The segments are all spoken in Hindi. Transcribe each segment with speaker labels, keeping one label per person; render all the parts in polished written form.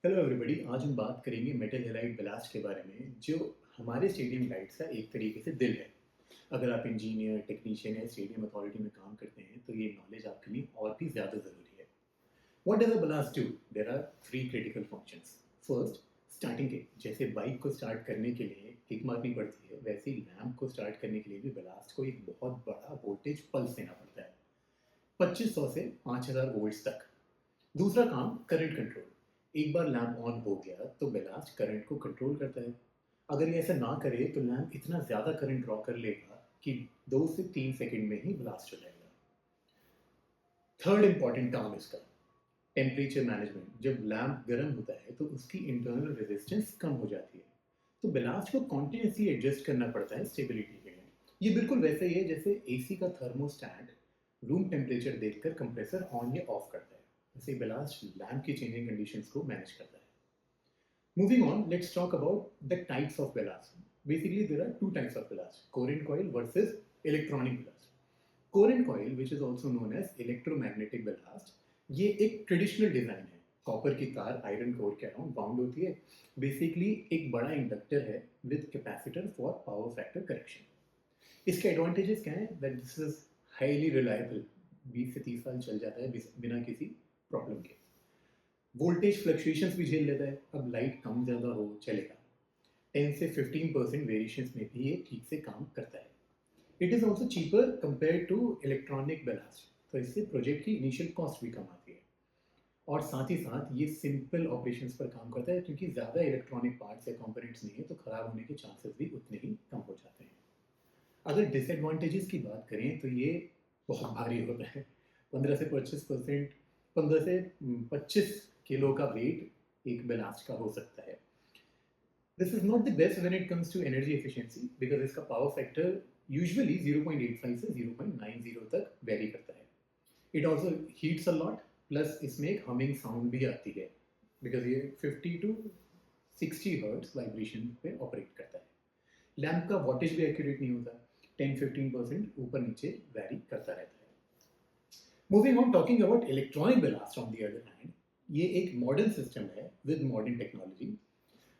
Speaker 1: Hello everybody. आज हम बात करेंगे मेटल हैलाइड ब्लास्ट के बारे में, जो हमारे स्टेडियम लाइट्स का एक तरीके से दिल है। अगर आप इंजीनियर, टेक्नीशियन या स्टेडियम अथॉरिटी में काम करते हैं तो ये नॉलेज आपके लिए और भी ज़्यादा ज़रूरी है। What does a blast do? There are three critical functions. First, starting kick. जैसे बाइक को स्टार्ट करने के लिए किक मारनी पड़ती है, वैसे ही लैम्प को स्टार्ट करने के लिए भी ब्लास्ट को एक बहुत बड़ा वोल्टेज पल्स देना पड़ता है, 2500 से 5000 वोल्ट्स तक। दूसरा काम, करंट कंट्रोल। एक बार लैम्प ऑन हो गया तो ब्लास्ट करंट को कंट्रोल करता है। अगर ये ऐसा ना करे तो लैम्प इतना ज़्यादा करंट ड्रॉ कर लेगा कि 2 से 3 सेकंड में ही ब्लास्ट हो जाएगा। थर्ड इंपॉर्टेंट काम इसका, टेम्परेचर मैनेजमेंट। जब लैम्प गर्म होता है तो उसकी इंटरनल रेजिस्टेंस कम हो जाती है, तो ब्लास्ट को कॉन्टिन्यूसली एडजस्ट करना पड़ता है स्टेबिलिटी के लिए। ये बिल्कुल वैसे ही है जैसे एसी का थर्मोस्टैट रूम टेम्परेचर देखकर कंप्रेसर ऑन या ऑफ करता है, वैसे ब्लास्ट लैम्प की चेंजिंग कंडीशंस को मैनेज करता है। Moving on, let's talk about the types of ballast. Basically, there are two types of ballast: core and coil versus electronic ballast. Core and coil, which is also known as electromagnetic ballast, ये एक ट्रेडिशनल डिजाइन है। कॉपर की तार आयरन कोर के अराउंड बाउंड होती है। बेसिकली एक बड़ा इंडक्टर है with capacitor for power factor correction. इसके एडवांटेजेस क्या है? That this is highly reliable, 20 से 30 साल चल जाता है बिना किसी प्रॉब्लम के। वोल्टेज फ्लक्चुएशंस भी झेल लेता है, अब लाइट कम ज़्यादा हो चलेगा। 10 से 15% वेरिएशंस में भी ये ठीक से काम करता है। It is also cheaper compare to electronic ballast, तो इससे प्रोजेक्ट की इनिशियल कॉस्ट भी कम आती है। और साथ ही साथ ये सिंपल ऑपरेशंस पर काम करता है, क्योंकि ज़्यादा इलेक्ट्रॉनिक पार्ट्स या कंपोनेंट्स नहीं है तो ख़राब होने के चांसेस भी उतने ही कम हो जाते हैं। अगर डिसएडवांटेजेस की बात करें तो ये बहुत भारी होता है। 15 से 25%, 15 से 25 किलो का वेट एक बैलास्ट का हो सकता है। This is not the best when it comes to energy efficiency, because इसका पावर फैक्टर यूजुअली 0.85 से 0.90 तक वेरी करता है। It also heats a lot, plus इसमें एक हमिंग साउंड भी आती है, बिकॉज ये 50 to 60 हर्ट्ज वाइब्रेशन पे ऑपरेट करता है। लैम्प का वॉटेज भी एक्यूरेट नहीं होता, 10-15% ऊपर नीचे वैरी करता रहता है। Moving on, talking about electronic ballast on the other hand, ये एक मॉडर्न सिस्टम है with modern technology.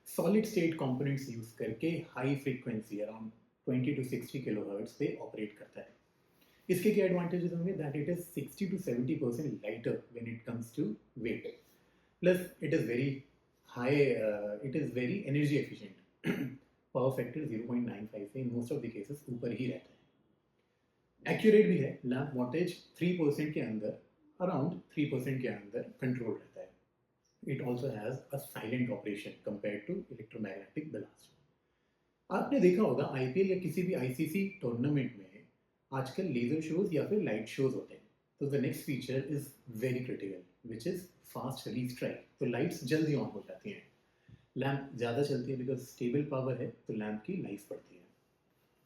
Speaker 1: Solid state components use करके high frequency around 20 to 60 kilohertz पे ऑपरेट करता है। इसके क्या एडवांटेजेस होंगे? That it is 60 to 70% lighter when it comes to weight, plus it is very high, it is very energy efficient. Power factor 0.95 से in most of the cases ऊपर ही रहता है। एक्यूरेट भी है, लैम्प वॉटेज 3% के अंदर, अराउंड 3% के अंदर कंट्रोल रहता है। It also has a silent operation compare to electromagnetic blast. आपने देखा होगा आईपीएल या किसी भी आईसीसी टूर्नामेंट में आजकल लेजर शोज या फिर लाइट शोज होते हैं, तो the next feature is very critical which is fast restrike. तो लाइट्स जल्दी ऑन हो जाती हैं, लैम्प ज़्यादा चलती है, बिकॉज स्टेबल पावर है तो लैम्प की लाइफ बढ़ती है।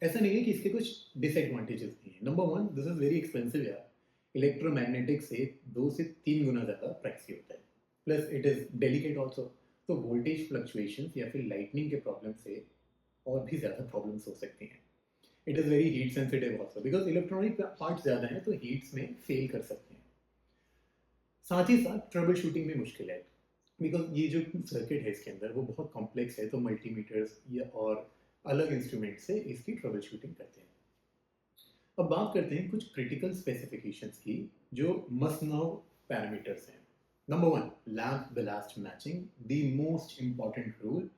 Speaker 1: ऐसा नहीं है कि इसके कुछ डिसएडवांटेजेस नहीं है। Number one, this is very expensive यार। इलेक्ट्रोमैग्नेटिक से 2 से 3 गुना ज़्यादा प्राइसी होता है, plus it is delicate also. तो वोल्टेज फ्लक्चुएशन या फिर लाइटनिंग के प्रॉब्लम से और भी ज़्यादा प्रॉब्लम्स हो सकती हैं। It is very heat sensitive also, because electronic part ज़्यादा हैं तो हीट्स में फेल कर सकते हैं। साथ ही साथ ट्रबल शूटिंग भी मुश्किल है, बिकॉज ये जो सर्किट है इसके अंदर वो बहुत कॉम्प्लेक्स है, तो मल्टीमीटर्स या और अलग इंस्ट्रूमेंट से इसकी ट्रबल शूटिंग करते हैं। अब बात करते हैं कुछ क्रिटिकल स्पेसिफिकेशंस की, जो मस्ट नो पैरामीटर्स हैं। Number one, lamp blast matching, the most important rule.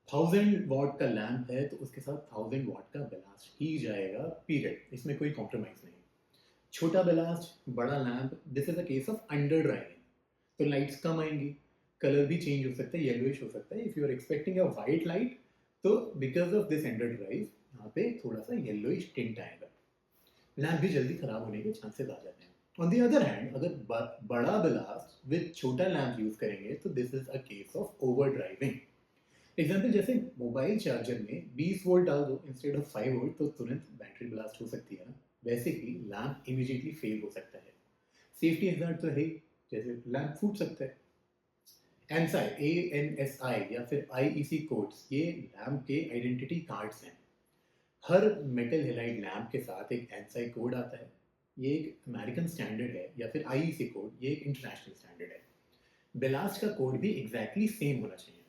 Speaker 1: 1000 what का लैम्प है तो उसके साथ 1000 वॉट का ब्लास्ट ही जाएगा, पीरियड। इसमें कोई कॉम्प्रोमाइज नहीं। छोटा ब्लास्ट, बड़ा lamp, this is a case of under driving, तो लाइट्स कम आएंगी, कलर भी चेंज हो सकता है, येलोइश हो सकता है। If you are expecting a white light, तो because of this under drive यहाँ पे थोड़ा सा येलोइश टिंट आएगा, लैम्प भी जल्दी खराब होने के चांसेस आ जाते हैं। ऑन द अदर हैंड, अगर बड़ा ब्लास्ट विद छोटा लैम्प यूज करेंगे तो this is a case of over driving. Example, जैसे मोबाइल चार्जर में 20 वोल्ट डाल दो इंस्टेड ऑफ 5 वोल्ट तो तुरंत बैटरी ब्लास्ट हो सकती है ना, वैसे ही लैम्प इमीडिएटली फेल हो सकता है। सेफ्टी हैजार्ड तो है ही, जैसे लैम्प फूट सकता है। एनसाई, ANSI या फिर IEC कोड्स, ये लैम्प के आइडेंटिटी कार्ड्स हैं। हर मेटल हेलाइड लैम्प के साथ एक एनसाई कोड आता है। ये एक अमेरिकन स्टैंडर्ड है, या फिर IEC कोड, ये एक इंटरनेशनल स्टैंडर्ड है। ब्लास्ट का कोड भी एग्जैक्टली सेम होना चाहिए.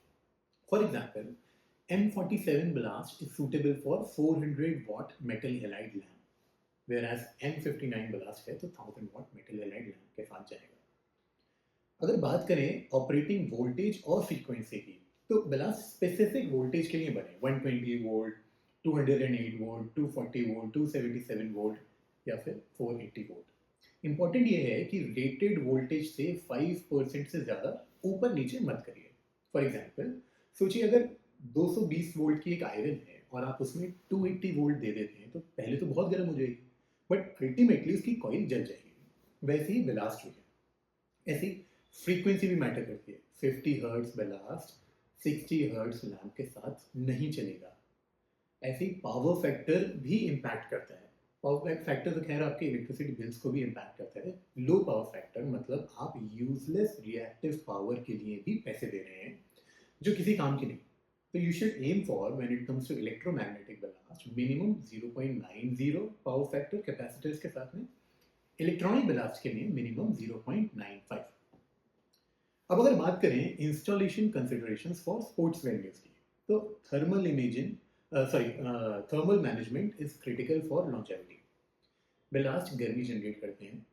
Speaker 1: For example, M47 blast is suitable for 400 watt metal halide lamp, whereas M59 blast है तो 1000 watt metal halide lamp के साथ जाएगा. अगर बात करें ऑपरेटिंग वोल्टेज और फ्रीक्वेंसी की, तो ब्लास्ट स्पेसिफिक वोल्टेज के लिए बने 120 वोल्ट, 208 वोल्ट, 240 वोल्ट, 277 वोल्ट या फिर 480 वोल्ट. इंपॉर्टेंट ये है कि रेटेड वोल्टेज से 5% से ज़्यादा ऊपर नीचे मत करिए. फॉर एग्जाम्पल, सोचिए अगर 220 वोल्ट की एक आयरन है और आप उसमें 280 वोल्ट दे देते हैं तो पहले तो बहुत गर्म हो जाएगी, बट अल्टीमेटली उसकी कॉइल जल जाएगी. वैसे ही ब्लास्ट हुई है. ऐसी फ्रीक्वेंसी भी मैटर करती है. 50 हर्ट्ज ब्लास्ट 60 हर्ट्ज लैम्प के साथ नहीं चलेगा. ऐसे ही पावर फैक्टर भी इम्पैक्ट करता है. पावर फैक्टर तो खैर आपके इलेक्ट्रिसिटी बिल्स को भी इम्पैक्ट करता है. लो पावर फैक्टर मतलब आप यूजलेस रिएक्टिव पावर के लिए भी पैसे दे रहे हैं जो किसी काम की नहीं. तो you should aim for when it comes to electromagnetic blast minimum 0.90 power factor capacitors के साथ में. इलेक्ट्रॉनिक ब्लास्ट के लिए मिनिमम 0.95. अब अगर बात करें installation considerations for sports venues की, तो thermal imaging thermal management is critical for longevity. Blast गर्मी जनरेट करते हैं.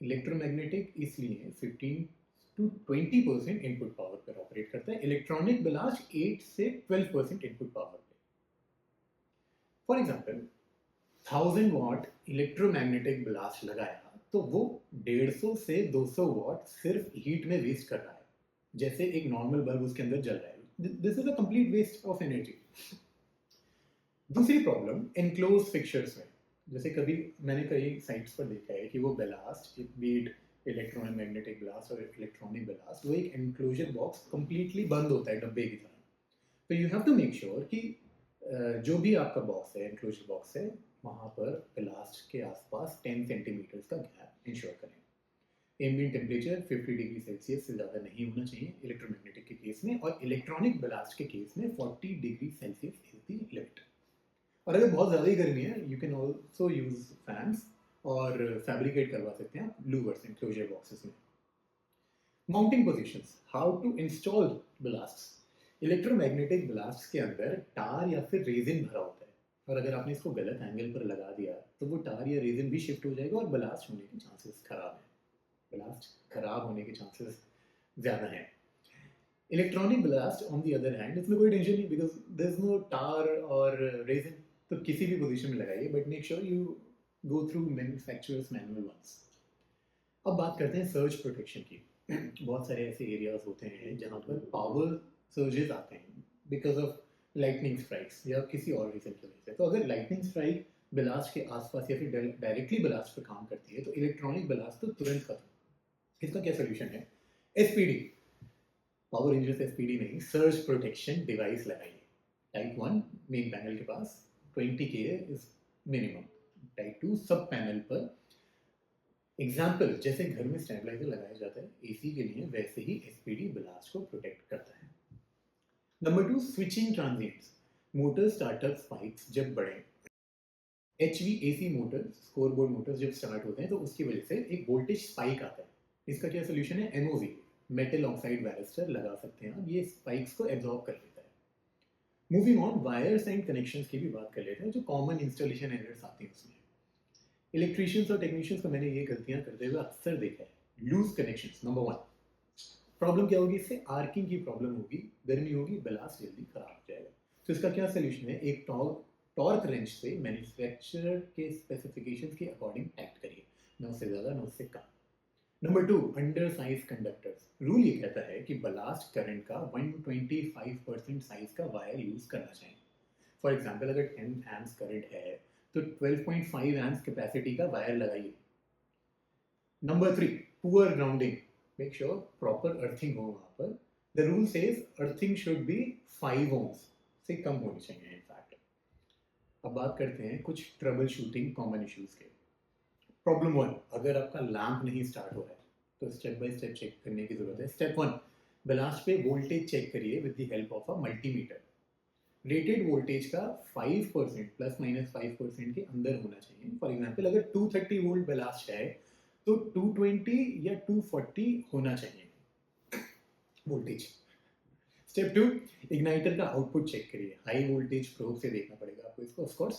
Speaker 1: इलेक्ट्रोमैग्नेटिक इसलिए 15 to 20% इनपुट पावर पर ऑपरेट करता है. इलेक्ट्रॉनिक ब्लास्ट 8 से 12% इनपुट पावर पे. For example, 1000 what electromagnetic blast लगाया तो वो 150 से 200 वॉट सिर्फ हीट में वेस्ट कर रहा है. जैसे एक नॉर्मल बल्ब उसके अंदर जल रहा है. This is a complete waste of energy. दूसरी प्रॉब्लम एनक्लोज फिक्चर्स में. जैसे कभी मैंने कई साइट्स पर देखा है कि वो ब्लास्ट, बीट इलेक्ट्रोमैग्नेटिक ब्लास्ट और इलेक्ट्रॉनिक ब्लास्ट, वो एक एनक्लोजर बॉक्स कंप्लीटली बंद होता है डब्बे की तरह. तो you have to make sure कि जो भी आपका बॉक्स है, एनक्लोजर बॉक्स है, वहाँ पर ब्लास्ट के आसपास 10 सेंटीमीटर्स का गैप इंश्योर करें. एम्बिएंट टेम्परेचर 50 डिग्री सेल्सियस से ज़्यादा नहीं होना चाहिए इलेक्ट्रोमैग्नेटिक के केस में, और इलेक्ट्रॉनिक ब्लास्ट के केस में 40 degree Celsius is the limit. और अगर बहुत ज़्यादा ही गर्मी है, you can also use fans और फैब्रिकेट करवा सकते हैं आप लूवर्स एनक्लोजर बॉक्सेस में. Mounting positions, how to install ballasts. Electromagnetic ballast के अंदर टार या फिर रेजिन भरा होता है, और अगर आपने इसको गलत एंगल पर लगा दिया तो वो टार या रेजिन भी शिफ्ट हो जाएगा और ब्लास्ट होने के चांसेस खराब हैं. ब्लास्ट खराब होने के चांसेस ज़्यादा हैं. Electronic ballast on the other hand, इसमें कोई टेंशन नहीं, because there is no tar और रेजिन. तो किसी भी पोजीशन में लगाइए, but make sure you go through manufacturer's manual once. अब बात करते हैं सर्ज प्रोटेक्शन की. बहुत सारे ऐसे एरियाज होते हैं जहाँ पर पावर सर्जेस आते हैं बिकॉज ऑफ लाइटनिंग स्ट्राइक्स या किसी और रीजन की वजह से. तो अगर लाइटनिंग स्ट्राइक ब्लास्ट के आसपास या फिर डायरेक्टली ब्लास्ट पर काम करती है तो इलेक्ट्रॉनिक ब्लास्ट तो तुरंत खत्म. इसका क्या सोल्यूशन है? एसपीडी, पावर रेंजर्स एसपीडी नहीं, सर्ज प्रोटेक्शन डिवाइस लगाइए. टाइप 1 मेन पैनल के पास 20K इज मिनिमम. टाइप 2 सब पैनल पर. एग्जाम्पल, जैसे घर में स्टेबलाइजर लगाया जाता है एसी के लिए, वैसे ही एसपीडी ब्लास्ट को प्रोटेक्ट करता है. Number 2, switching transients. Motor startup spikes जब बढ़े, HVAC मोटर्स, स्कोरबोर्ड मोटर्स जब स्टार्ट होते हैं तो उसकी वजह से एक वोल्टेज स्पाइक आता है. इसका क्या सोल्यूशन है? MOV, मेटल ऑक्साइड बैरिस्टर लगा सकते हैं. ये स्पाइक्स को एब्जॉर्ब कर लेता है. Moving on, wires and connections की भी बात कर लेते हैं जो कॉमन इंस्टॉलेशन एरर्स आती हैं उसमें. इलेक्ट्रीशियंस और टेक्नीशियंस को मैंने ये गलतियां करते हुए अक्सर देखा है. Loose connections number 1. प्रॉब्लम क्या होगी इससे? आर्किंग की प्रॉब्लम होगी, गर्मी होगी, ब्लास्ट जल्दी खराब हो जाएगा. तो इसका क्या सोल्यूशन है? एक टॉर्क रेंच से मैन्युफैक्चरर के स्पेसिफिकेशंस के अकॉर्डिंग टैक्ट करिए, ना उससे ज़्यादा ना उससे कम. Number 2, under size conductors. Rule ये कहता है कि ब्लास्ट करंट का 125% साइज का वायर यूज करना चाहिए. फॉर एग्जाम्पल, अगर 10 एम्प्स करंट है तो 12.5 एम्प्स कैपेसिटी का वायर लगाइए. Number 3, poor grounding. Make sure proper earthing हो वहाँ पर. The rule says earthing should be 5 ohms से कम होनी चाहिए इनफैक्ट. अब बात करते हैं कुछ ट्रबल शूटिंग कॉमन इश्यूज के. प्रॉब्लम 1, अगर आपका लैंप नहीं स्टार्ट हो रहा है तो स्टेप बाय स्टेप चेक करने की जरूरत है. स्टेप 1, ब्लास्ट पे वोल्टेज चेक करिए with the help of a multimeter. Rated voltage का 5% प्लस माइनस 5% के अंदर होना चाहिए. फॉर एग्जाम्पल, अगर 230 वोल्ट ब्लास्ट है तो 220 या 240 होना चाहिए. वोल्टेज। स्टेप 2, इग्नाइटर का आउटपुट चेक करिए। हाई वोल्टेज प्रोब से देखना पड़ेगा आपको इसको। ऑफ कोर्स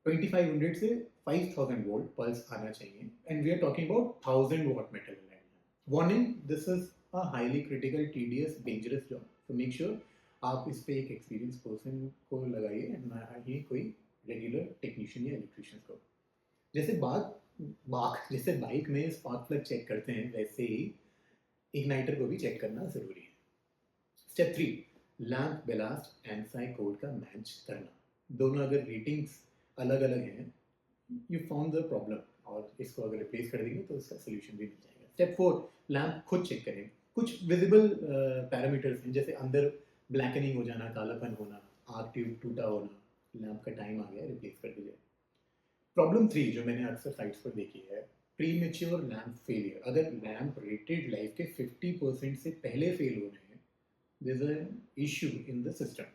Speaker 1: 2500 से 5000 वोल्ट पल्स आना चाहिए, and we are talking about 1000 watt metal halide. Warning, this is a highly critical, tedious, dangerous job, so make sure आप इस पे एक एक्सपीरियंस पर्सन को लगाइए, ना ही कोई रेगुलर टेक्नीशियन या इलेक्ट्रिशियन को। जैसे जैसे बाइक में स्पार्क प्लग चेक करते हैं, वैसे ही इग्नाइटर को भी चेक करना जरूरी है। स्टेप 3, लैम्प बेलास्ट एनसाई कोड का मैच करना। दोनों अगर रेटिंग्स अलग अलग हैं, यू फाउंड द प्रॉब्लम, और इसको अगर रिप्लेस कर देंगे तो इसका सोल्यूशन भी मिल जाएगा। स्टेप 4, लैम्प खुद चेक करें। कुछ विजिबल पैरामीटर्स हैं, जैसे अंदर ब्लैकनिंग हो जाना, कालापन होना, आर्क ट्यूब टूटा होना, लैम्प का टाइम आ गया, रिप्लेस कर दीजिए। प्रॉब्लम 3 जो मैंने अक्सर साइट्स पर देखी है, प्रीमेच्योर लैम्प फेलियर। अगर लैम्प रेटेड लाइफ के 50% से पहले फेल हो रहे हैं, there's an issue in the system।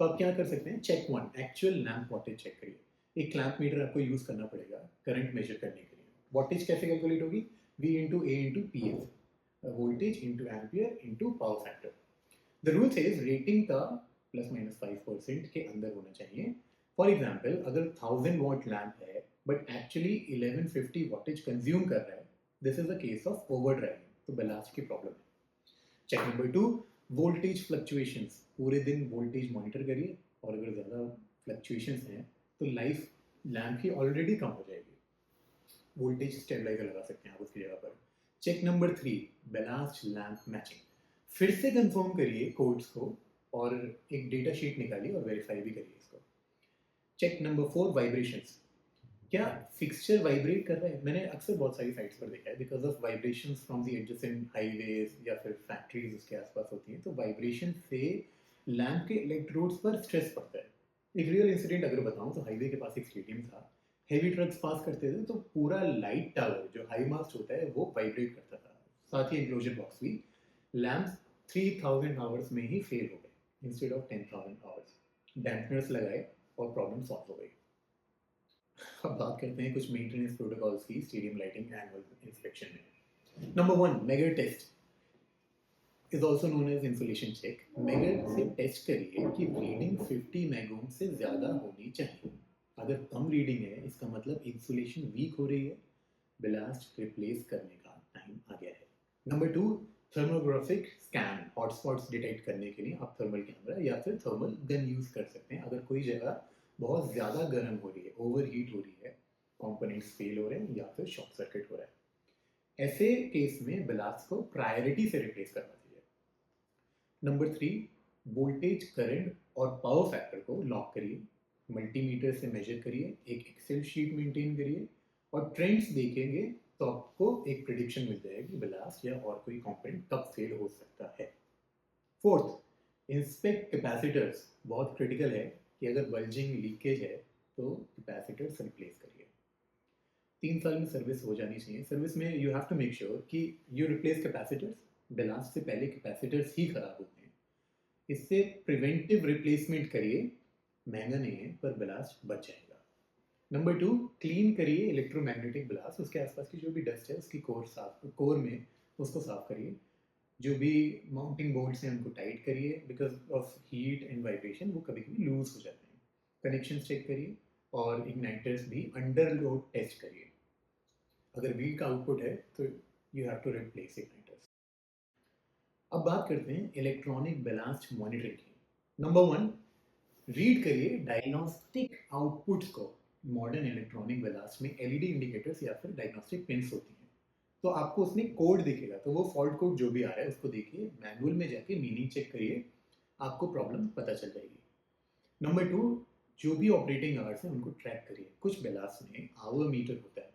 Speaker 1: तो आप क्या कर सकते हैं? Check 1, actual lamp wattage check करिए। एक क्लैम्प मीटर आपको यूज करना पड़ेगा करंट मेजर करने के लिए। वॉटेज कैसे कैलकुलेट होगी? V into A into P F, voltage into ampere into power factor. The rule says rating का ±5% के अंदर होना चाहिए। फॉर एग्जाम्पल, अगर 1000 वॉट लैम्प है बट एक्चुअली 1150 वॉटेज कंज्यूम कर रहा है, this is a case of over driving, तो बेलास्ट की प्रॉब्लम है। Check number 2, voltage fluctuations. पूरे दिन वोल्टेज मॉनिटर करिए, और अगर ज़्यादा फ्लक्चुएशंस हैं तो लाइफ लैम्प की ऑलरेडी कम हो जाएगी। वोल्टेज स्टेबलाइजर लगा सकते हैं आप उसकी जगह पर। Check number 3, ballast lamp matching. फिर से कंफर्म करिए कोड्स को, और एक डेटा शीट निकालिए और वेरीफाई भी करिए इसको। Check number 4, vibrations. क्या फिक्सचर वाइब्रेट कर रहा है? मैंने अक्सर बहुत सारी साइट्स पर देखा है, because of vibrations from the adjacent highways या फिर फैक्ट्रीज उसके आसपास होती हैं, तो वाइब्रेशन से लैम्प के इलेक्ट्रोड्स पर स्ट्रेस पड़ता है। एक रियल इंसिडेंट अगर बताऊं तो हाईवे के पास एक स्टेडियम था, हेवी ट्रक्स पास करते थे तो पूरा लाइट टावर जो हाई मास्ट होता है वो वाइब्रेट करता था, साथ ही एंक्लोजर बॉक्स भी। लैम्प्स 3000 आवर्स में ही फेल हो गए इंस्टेड ऑफ 10,000 आवर्स। डैम्पनर्स लगाए और प्रॉब्लम सॉल्व हो गई। अब बात करते हैं कुछ मेंटेनेंस प्रोटोकॉल्स की स्टेडियम लाइटिंग एनुअल इंस्पेक्शन में। Number 1, megger test is also known as insulation check. Megger से टेस्ट करिए कि रीडिंग 50 मेगोम से ज़्यादा होनी चाहिए। अगर कम रीडिंग है, इसका मतलब इंसुलेशन वीक हो रही है, बेलास्ट रिप्लेस करने का टाइम आ गया है। Number 2, thermographic scan. Hotspots detect करने के लिए आप थर्मल कैमरा या फिर थर्मल गन यूज़ कर सकते हैं। अगर कोई जगह बहुत ज़्यादा गर्म हो रही है, ओवर हीट हो रही है, कंपोनेंट्स फेल हो रहे हैं या फिर शॉर्ट सर्किट हो रहा है, ऐसे केस में बेलास्ट को प्रायोरिटी से रिप्लेस करना चाहिए। नंबर 3, वोल्टेज, करंट और पावर फैक्टर को लॉक करिए। मल्टीमीटर से मेजर करिए, एक एक्सेल शीट मेंटेन करिए, और ट्रेंड्स देखेंगे तो आपको एक प्रिडिक्शन मिल जाएगी बेलास्ट या और कोई कंपोनेंट कब फेल हो सकता है। Fourth, inspect capacitors. बहुत क्रिटिकल है कि अगर बल्जिंग लीकेज है तो कैपेसिटर्स रिप्लेस करिए। 3 साल में सर्विस हो जानी चाहिए। सर्विस में you have to make sure कि यू रिप्लेस कैपेसिटर्स। बेलास्ट से पहले कैपेसिटर्स ही खराब होते हैं, इससे प्रिवेंटिव रिप्लेसमेंट करिए। महंगा नहीं है पर बेलास्ट बच जाएगा। नंबर 2, क्लीन करिए इलेक्ट्रोमैग्नेटिक बेलास्ट। उसके आसपास की जो भी डस्ट है उसकी कोर में उसको साफ करिए। जो भी माउंटिंग बोल्ट्स हैं उनको टाइट करिए, because of heat and vibration वो कभी कभी लूज हो जाते हैं। कनेक्शन चेक करिए, और इग्नाइटर्स भी अंडर लोड टेस्ट करिए। अगर वीक आउटपुट है तो you have to replace igniters. अब बात करते हैं इलेक्ट्रॉनिक बेलास्ट मॉनिटरिंग की। नंबर 1, रीड करिए डायग्नोस्टिक आउटपुट्स को। मॉडर्न इलेक्ट्रॉनिक बेलास्ट में एलईडी इंडिकेटर्स या फिर डायग्नोस्टिक पिन्स होती हैं, तो आपको उसमें कोड दिखेगा, तो वो फॉल्ट कोड जो भी आ रहा है उसको देखिए, मैनुअल में जाके मीनिंग चेक करिए, आपको प्रॉब्लम पता चल जाएगी। नंबर 2, जो भी ऑपरेटिंग आवर्स हैं उनको ट्रैक करिए। कुछ बेलास्ट में आवर मीटर होता है,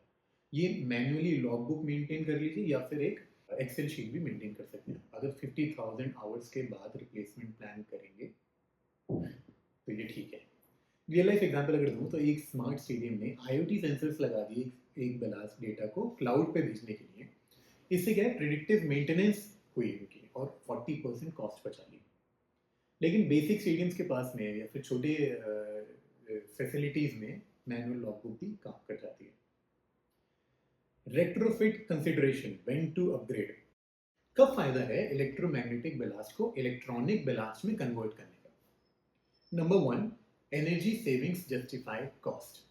Speaker 1: ये मैनुअली लॉग बुक मेंटेन कर लीजिए या फिर एक एक्सेल शीट भी मेंटेन कर सकते हैं। अगर 50,000 आवर्स के बाद रिप्लेसमेंट प्लान करेंगे तो ये ठीक है। रियल लाइफ एग्जांपल अगर दूं तो एक स्मार्ट स्टेडियम ने आईओटी सेंसर्स लगा दिए एक बेलास्ट डेटा को क्लाउड पे भेजने के लिए। इससे क्या है, प्रिडिक्टिव मेंटेनेंस हुई उनकी और 40% कॉस्ट बचा ली। लेकिन बेसिक स्टेडियम्स के पास में या फिर छोटे फैसिलिटीज में मैनुअल लॉग बुक भी काम कर जाती है। Retrofit consideration, when to upgrade. कब फायदा है इलेक्ट्रोमैग्नेटिक ब्लास्ट को इलेक्ट्रॉनिक ब्लास्ट में कन्वर्ट करने का? Number one, energy savings justify cost.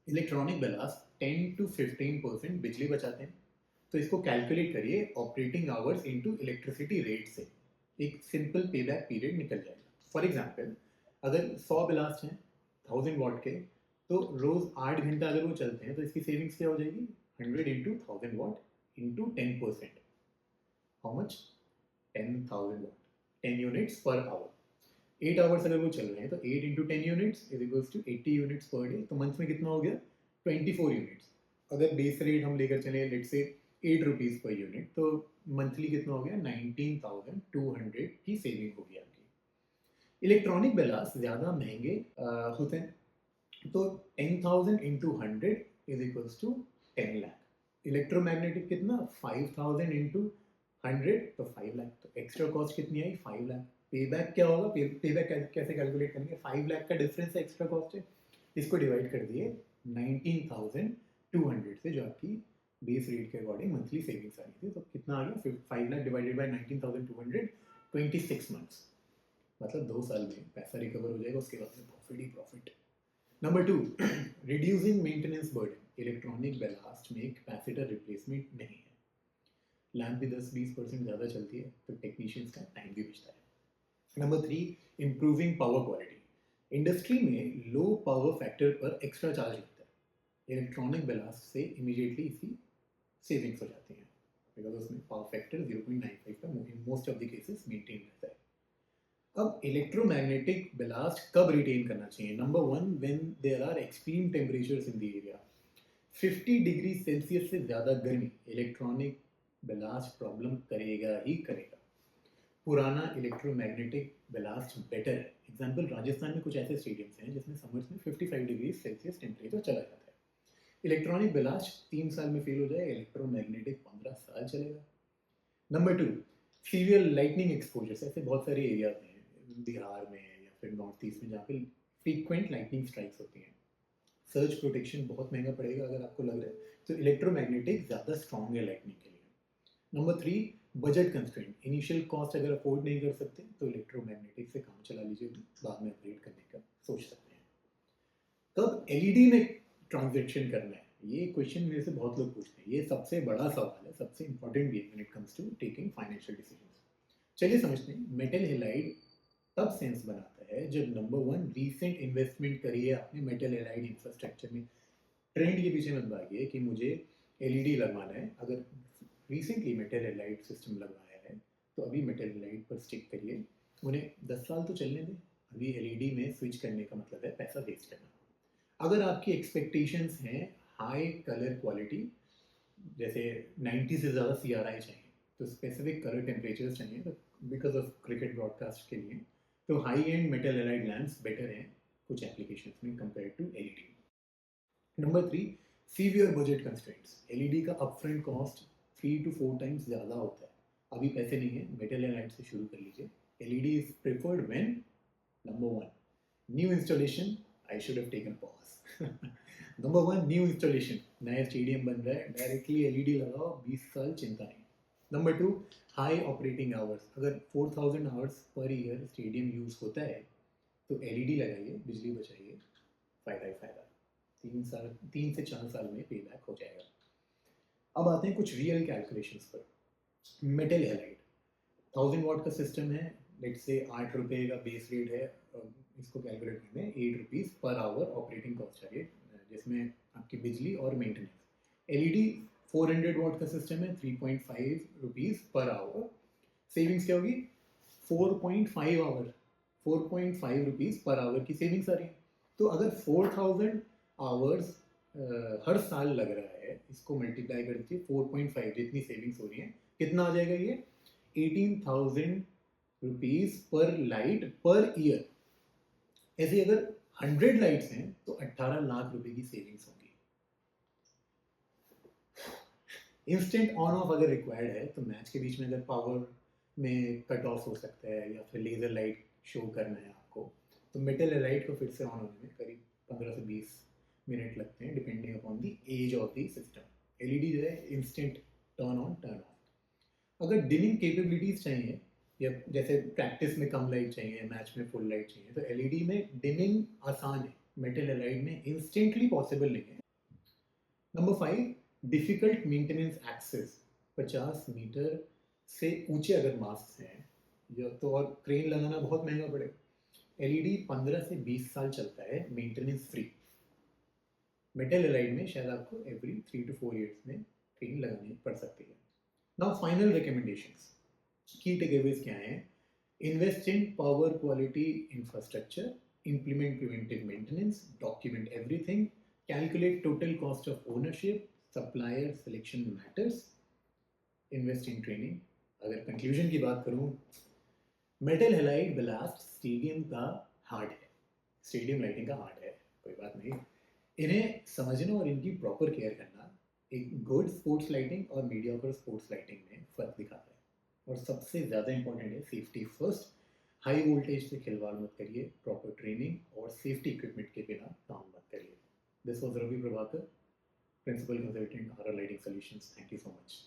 Speaker 1: Electronic ballast 10 to 15% बिजली बचाते हैं। तो इसको कैलकुलेट करिए operating hours into electricity rate से, एक सिंपल पेबैक पीरियड निकल जाएगा। फॉर एग्जांपल, अगर 100 ब्लास्ट हैं 1000 वाट के, तो रोज 8 घंटा अगर वो चलते हैं तो इसकी सेविंग्स क्या हो जाएगी? 100 into 1000 watt into 10%। How much? 10,000 watt, 10 units per hour. 8 hours अगर वो चल रहे हैं तो 8 into 10 units is equals to 80 units per day. तो मंथ में कितना हो गया? 24 यूनिट्स। अगर बेस रेट हम लेकर चले लेट से 8 रुपीज़ पर यूनिट, तो मंथली कितना हो गया? 19,200 की सेविंग होगी आपकी। इलेक्ट्रॉनिक ब्लास्ट ज़्यादा महंगे होते हैं, तो 10,000 into 100 is equals to 10 lakh. Electromagnetic कितना? 5,000 इंटू 100, तो 5 लाख। तो एक्स्ट्रा कॉस्ट कितनी आई? 5 लाख। पेबैक क्या होगा? पेबैक कैसे कैलकुलेट करेंगे? 5 लाख का डिफरेंस है, एक्स्ट्रा कॉस्ट है, इसको डिवाइड कर दिए 19,200 से, जो आपकी बेस रेट के अकॉर्डिंग मंथली सेविंग्स आ रही थी। तो कितना आ गया? 5 लाख डिवाइडेड बाई 19,200, 26 मंथ्स। मतलब 2 साल में पैसा रिकवर हो जाएगा, उसके बाद में प्रॉफिट ही profit. Number two, reducing maintenance burden. Electronic ballast में कैपेसिटर रिप्लेसमेंट नहीं है। लैम्प भी 10-20% ज़्यादा चलती है तो टेक्नीशियंस का टाइम भी बचता है। Number three, improving power quality. Industry में लो पावर फैक्टर पर एक्स्ट्रा चार्ज लगता है, इलेक्ट्रॉनिक ब्लास्ट से इमीडिएटली इसकी सेविंग्स हो जाती हैं, बिकॉज उसमें पावर फैक्टर 0.95 का in most of the cases maintain रहता है। अब इलेक्ट्रोमैग्नेटिक ब्लास्ट कब रिटेन करना चाहिए? Number one, when there are extreme temperatures in the area. 50 degree Celsius से ज़्यादा गर्मी इलेक्ट्रॉनिक ब्लास्ट प्रॉब्लम करेगा ही करेगा। पुराना इलेक्ट्रोमैग्नेटिक ब्लास्ट बेटर है। एग्जाम्पल, राजस्थान में कुछ ऐसे स्टेडियम्स हैं जिसमें समर्स में 55 डिग्री सेल्सियस टेम्परेचर चला जाता है। इलेक्ट्रॉनिक ब्लास्ट 3 साल में फेल हो जाए, इलेक्ट्रोमैग्नेटिक 15 साल चलेगा। Number two, severe lightning exposures. ऐसे बहुत सारे एरियाज हैं बिहार में या फिर नॉर्थ ईस्ट में जहाँ पे फ्रीक्वेंट लाइटनिंग स्ट्राइक्स होती हैं। सर्च प्रोटेक्शन बहुत महंगा पड़ेगा अगर आपको लग रहा है, तो इलेक्ट्रोमैग्नेटिक ज़्यादा स्ट्रॉन्ग है लाइटनिंग के लिए। Number three, budget constraint. Initial cost अगर अफोर्ड नहीं कर सकते तो इलेक्ट्रोमैग्नेटिक से काम चला लीजिए, बाद में अपग्रेड करने का सोच सकते हैं। कब एलईडी में ट्रांजेक्शन करना है? ये क्वेश्चन मेरे से बहुत लोग पूछते हैं। ये सबसे बड़ा सवाल है, सबसे इंपॉर्टेंट भी है when it comes to taking financial decisions. चलिए समझते हैं। मेटल हेलाइड तब सेंस बनाता है जब नंबर वन, रीसेंट इन्वेस्टमेंट करिए आपने मेटल हेलाइड इंफ्रास्ट्रक्चर में। ट्रेंड के पीछे मत भागिए कि मुझे एलईडी लगवाना है। अगर रिसेंटली मेटल हेलाइड सिस्टम लगवाया है तो अभी मेटल हेलाइड पर स्टिक करिए, उन्हें 10 साल तो चलने दें। अभी एलईडी में स्विच करने का मतलब है पैसा वेस्ट करना। अगर आपकी एक्सपेक्टेशंस हैं हाई कलर क्वालिटी, जैसे 90 से ज़्यादा CRI चाहिए, तो स्पेसिफिक कलर टेम्परेचर्स चाहिए, तो बिकॉज ऑफ क्रिकेट ब्रॉडकास्ट के लिए तो high end metal halide lamps better हैं कुछ एप्लीकेशंस में compare to LED. Number three, severe budget constraints. LED का अपफ्रंट कॉस्ट 3 to 4 टाइम्स ज़्यादा होता है। अभी पैसे नहीं है, मेटल हेलाइड से शुरू कर लीजिए। LED is preferred when number one, new installation. I should have taken pause. Number one, new installation. नया स्टेडियम बन रहा है, डायरेक्टली एलईडी लगाओ, 20 साल चिंता नहीं। Number two, high operating hours. अगर 4,000 hours per year stadium use होता है तो एलईडी लगाइए, बिजली बचाइए, फ़ायदा ही फ़ायदा। 3 से 4 साल में पे बैक हो जाएगा। अब आते हैं कुछ रियल कैलकुलेशंस पर। मेटल हेलाइड 1000 वाट का सिस्टम है, लेट से 8 रुपये का बेस रेट है, इसको कैलकुलेट करने में 8 rupees per hour operating cost चाहिए, जिसमें आपकी बिजली और मेंटेनेंस। एलईडी 400 वाट का सिस्टम है, 3.5 रुपीज़ पर आवर। सेविंग्स क्या होगी? 4.5 आवर, 4.5 रुपीज़ पर आवर की सेविंग्स आ रही है। तो अगर 4,000 आवर्स हर साल लग रहा है, इसको मल्टीप्लाई कर दीजिए 4.5 जितनी सेविंग्स हो रही है, कितना आ जाएगा ये? 18,000 रुपीज़ पर लाइट पर ईयर। ऐसे अगर 100 लाइट्स हैं तो 18 लाख रुपए की सेविंग्स होगी। इंस्टेंट ऑन ऑफ अगर रिक्वायर्ड है तो मैच के बीच में अगर पावर में कट ऑफ हो सकता है या फिर लेज़र लाइट शो करना है आपको, तो मेटल लाइट को फिर से ऑन होने में करीब 15 से 20 मिनट लगते हैं, depending upon the age of the system. LED जो है instant turn on turn off. अगर डिमिंग कैपेबिलिटीज चाहिए या जैसे प्रैक्टिस में कम लाइट चाहिए, मैच में फुल लाइट चाहिए, तो एलईडी में डिमिंग आसान है, मेटल हैलाइड में इंस्टेंटली पॉसिबल नहीं है। Number 5, difficult maintenance access. 50 metre से ऊंचे अगर मास्क हैं या तो और क्रेन लगाना बहुत महंगा पड़ेगा। एलईडी 15 से 20 साल चलता है मेंटेनेंस फ्री। मेटल हैलाइड में शायद आपको एवरी 3 to 4 years में क्रेन लगानी पड़ सकती है। नाउ फाइनल रिकमेंडेशंस, की टेकअवेज क्या हैं? Invest in power quality infrastructure, implement preventive maintenance, document everything, calculate total cost of ownership, supplier selection matters, invest in training। अगर कंक्लूजन की बात करूं, मेटल हैलाइड ब्लास्ट स्टेडियम का हार्ट है, स्टेडियम लाइटिंग का हार्ट है, कोई बात नहीं। इन्हें समझना और इनकी प्रॉपर केयर करना एक गुड स्पोर्ट्स लाइटिंग और मीडियोकर स्पोर्ट्स लाइटिंग में फ़र्क दिखाता है। और सबसे ज़्यादा इंपॉर्टेंट है सेफ्टी फर्स्ट। हाई वोल्टेज से खिलवाड़ मत करिए, प्रॉपर ट्रेनिंग और सेफ्टी इक्विपमेंट के बिना काम मत करिए। This was Ravi Prabhakar, principal consultant R lighting solutions. Thank you so much.